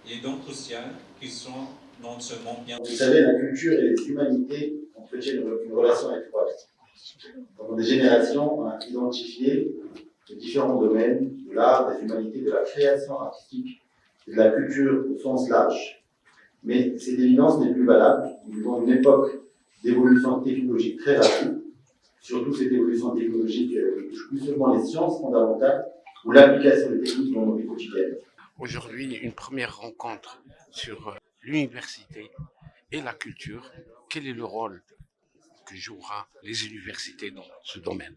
Il est donc crucial qu'ils soient non seulement bien... Vous savez, la culture et les humanités entretiennent une relation étroite. Pendant des générations, on a identifié les différents domaines de l'art, des humanités, de la création artistique et de la culture au sens large. Mais cette évidence n'est plus valable. Nous vivons une époque d'évolution technologique très rapide. Surtout cette évolution technologique ne touche plus seulement les sciences fondamentales ou l'application des techniques dans nos vies quotidiennes. Aujourd'hui, une première rencontre sur l'université et la culture. Quel est le rôle que jouera les universités dans ce domaine?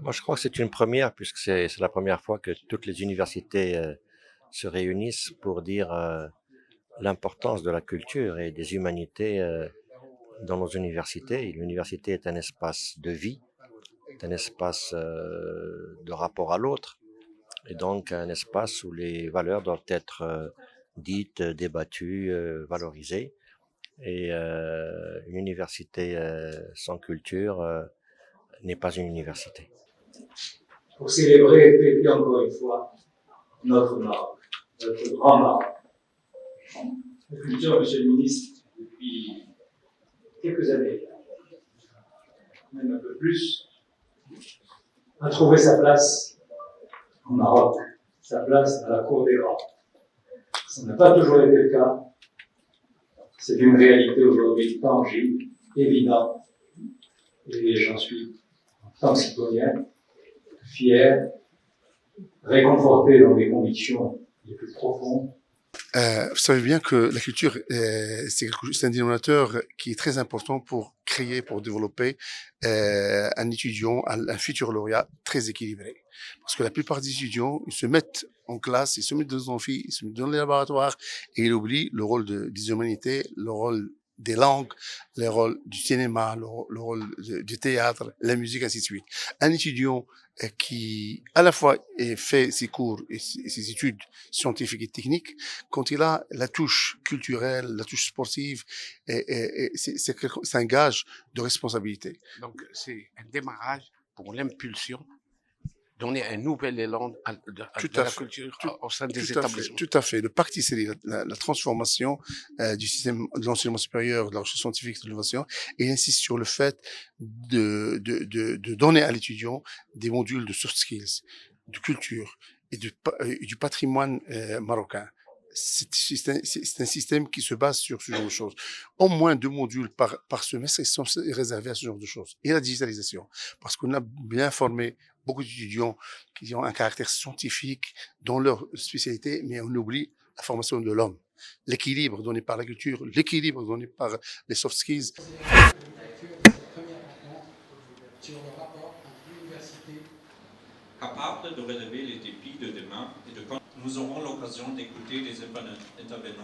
Moi, je crois que c'est une première, puisque c'est la première fois que toutes les universités se réunissent pour dire l'importance de la culture et des humanités dans nos universités. L'université est un espace de vie, un espace de rapport à l'autre, et donc un espace où les valeurs doivent être dites, débattues, valorisées. Et une université sans culture n'est pas une université. Pour célébrer et fêter encore une fois notre Maroc, notre grand Maroc. La culture, monsieur le ministre, depuis quelques années, même un peu plus, a trouvé sa place au Maroc, sa place à la cour des grands. Ça n'a pas toujours été le cas. C'est une réalité aujourd'hui tangible, évidente, et j'en suis, en tant que citoyen, fier, réconforté dans mes convictions les plus profondes. Vous savez bien que la culture, c'est un dénominateur qui est très important pour créer, pour développer un étudiant, un futur lauréat très équilibré. Parce que la plupart des étudiants, ils se mettent en classe, ils se mettent dans les amphis, ils se mettent dans les laboratoires et ils oublient le rôle des humanités, le rôle des langues, le rôle du cinéma, le rôle du théâtre, la musique, ainsi de suite. Un étudiant qui, à la fois, fait ses cours et ses études scientifiques et techniques, quand il a la touche culturelle, la touche sportive, c'est un gage de responsabilité. Donc, c'est un démarrage pour l'impulsion, donner un nouvel élan à la culture au sein des établissements. Tout à fait. Le parti, c'est la transformation du système de l'enseignement supérieur, de la recherche scientifique et de l'innovation, et il insiste sur le fait de donner à l'étudiant des modules de soft skills, de culture et du patrimoine marocain. C'est un système qui se base sur ce genre de choses. Au moins 2 modules par semestre sont réservés à ce genre de choses. Et la digitalisation. Parce qu'on a bien formé beaucoup d'étudiants qui ont un caractère scientifique dans leur spécialité, mais on oublie la formation de l'homme. L'équilibre donné par la culture, l'équilibre donné par les soft skills. Capable de relever les défis de demain et de... Nous aurons l'occasion d'écouter des intervenants